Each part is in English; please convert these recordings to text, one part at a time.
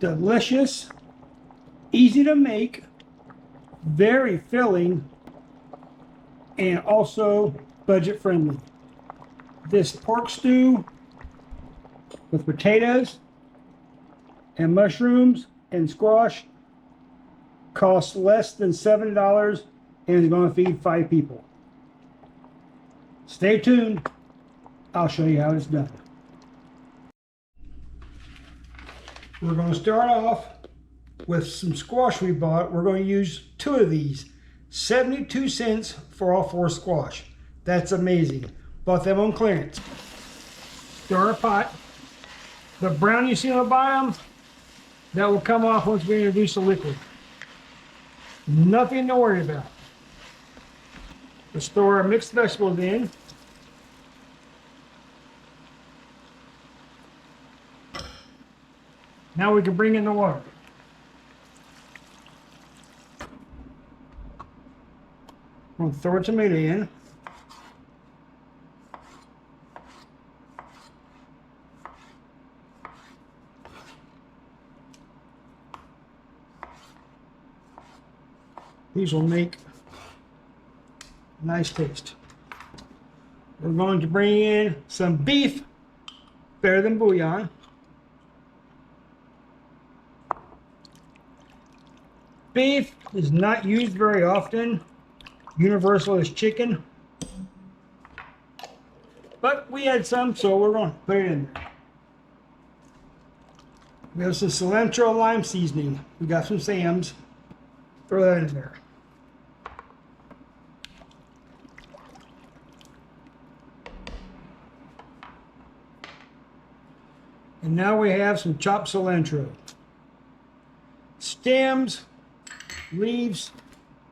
delicious, easy to make, very filling, and also budget friendly. This pork stew with potatoes and mushrooms and squash costs less than $7 and is going to feed 5 people. Stay tuned. I'll show you how it's done. We're going to start off with some squash we bought. We're going to use 2 of these. 72 cents for all 4 squash. That's amazing. Bought them on clearance. Stir a pot. The brown you see on the bottom, that will come off once we introduce the liquid. Nothing to worry about. Let's store our mixed vegetables in. Now we can bring in the water. We'll throw a tomato in. These will make a nice taste. We're going to bring in some beef, better than bouillon. Beef is not used very often. Universal is chicken. But we had some, so we're going to put it in there. We have some cilantro lime seasoning. We got some Sam's. Throw that in there. And now we have some chopped cilantro. Stems, leaves,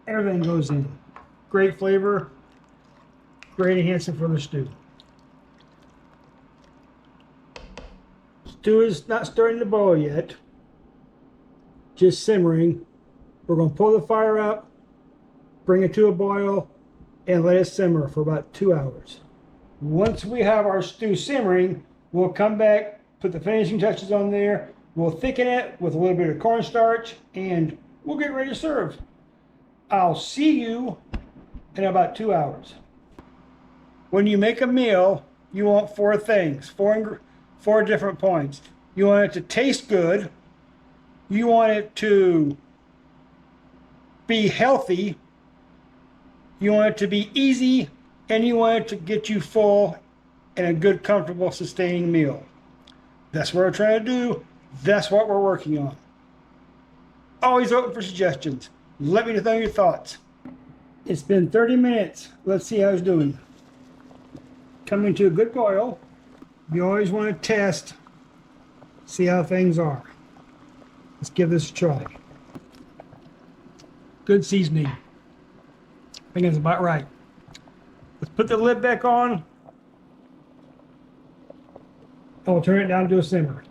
everything goes in. Great flavor, great enhancement for the stew. Stew is not starting to boil yet, just simmering. We're going to pull the fire up, bring it to a boil, and let it simmer for about 2 hours. Once we have our stew simmering, we'll come back, put the finishing touches on there, we'll thicken it with a little bit of cornstarch, and we'll get ready to serve. I'll see you in about 2 hours. When you make a meal, you want 4 things, four different points. You want it to taste good, you want it to be healthy, you want it to be easy, and you want it to get you full and a good, comfortable, sustaining meal. That's what we're trying to do. That's what we're working on. Always open for suggestions. Let me know your thoughts. It's been 30 minutes. Let's see how it's doing. Coming to a good boil. You always want to test, see how things are. Let's give this a try. Good seasoning. I think that's about right. Let's put the lid back on. And we'll turn it down to a simmer.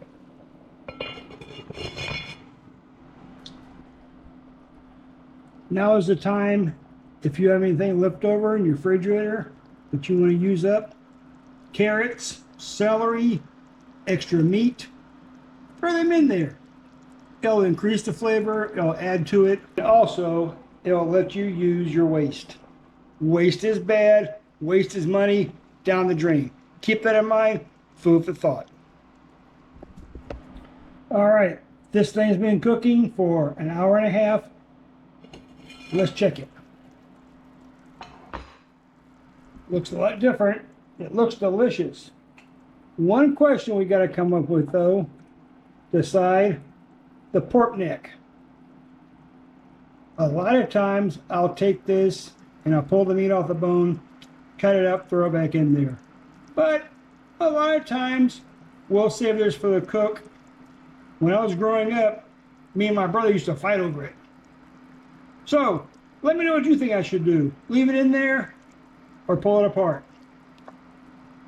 Now is the time, if you have anything left over in your refrigerator that you want to use up, carrots, celery, extra meat, throw them in there. It'll increase the flavor, it'll add to it. Also, it'll let you use your waste. Waste is bad, waste is money, down the drain. Keep that in mind, food for thought. All right, this thing's been cooking for an hour and a half. Let's check it. Looks a lot different. It looks delicious. One question we got to come up with though, decide the pork neck. A lot of times I'll take this and I'll pull the meat off the bone, cut it up, throw it back in there. But a lot of times we'll save this for the cook. When I was growing up, me and my brother used to fight over it. So, let me know what you think I should do. Leave it in there or pull it apart.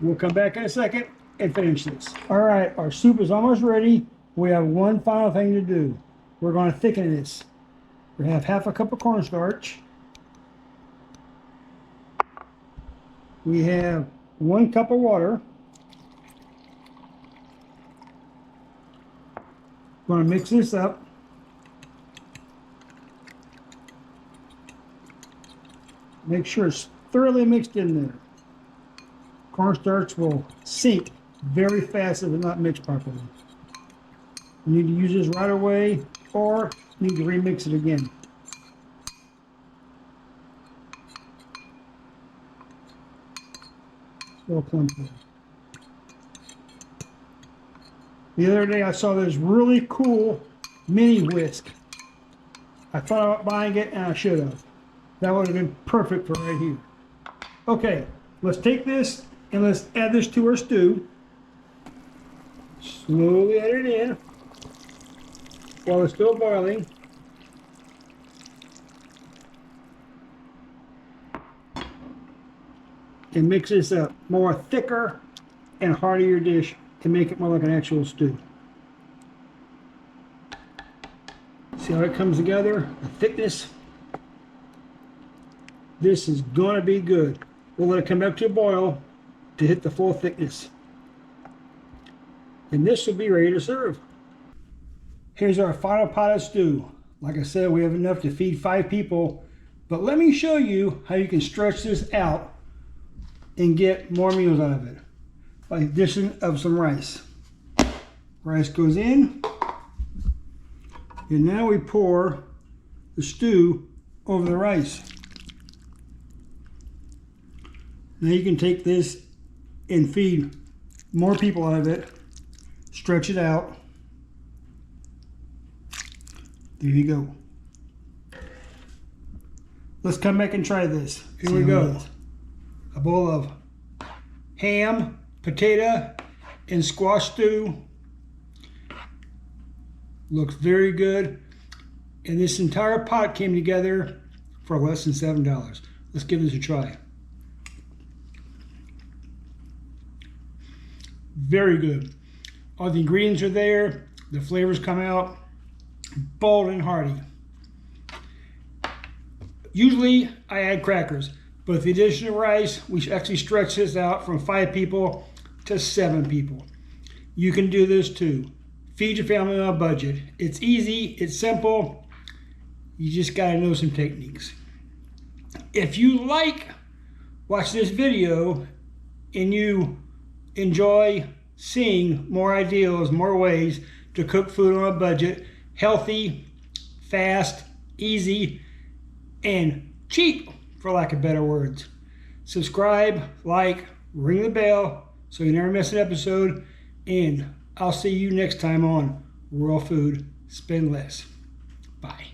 We'll come back in a second and finish this. All right, our soup is almost ready. We have one final thing to do. We're going to thicken this. We have half a cup of cornstarch. We have 1 cup of water. Going to mix this up. Make sure it's thoroughly mixed in there. Cornstarch will sink very fast if it's not mixed properly. You need to use this right away or you need to remix it again. Little clumpy. The other day I saw this really cool mini whisk. I thought about buying it and I should have. That would have been perfect for right here. Okay, let's take this and let's add this to our stew. Slowly add it in while it's still boiling. And mix this up. More thicker and heartier dish to make it more like an actual stew. See how it comes together? The thickness. This is going to be good. We'll let it come back to a boil to hit the full thickness. And this will be ready to serve. Here's our final pot of stew. Like I said, we have enough to feed 5 people. But let me show you how you can stretch this out and get more meals out of it by addition of some rice. Rice goes in, and now we pour the stew over the rice. Now you can take this and feed more people out of it, stretch it out. There you go. Let's come back and try this. Here we go. A bowl of ham, potato, and squash stew. Looks very good. And this entire pot came together for less than $7. Let's give this a try. Very good. All the ingredients are there. The flavors come out bold and hearty. Usually I add crackers, but with the addition of rice, we actually stretch this out from 5 people to 7 people. You can do this too. Feed your family on a budget. It's easy, it's simple. You just gotta know some techniques. If you watch this video and you enjoy seeing more ideas, more ways to cook food on a budget, healthy, fast, easy, and cheap, for lack of better words. Subscribe, like, ring the bell so you never miss an episode, and I'll see you next time on Real Food, Spend Less. Bye.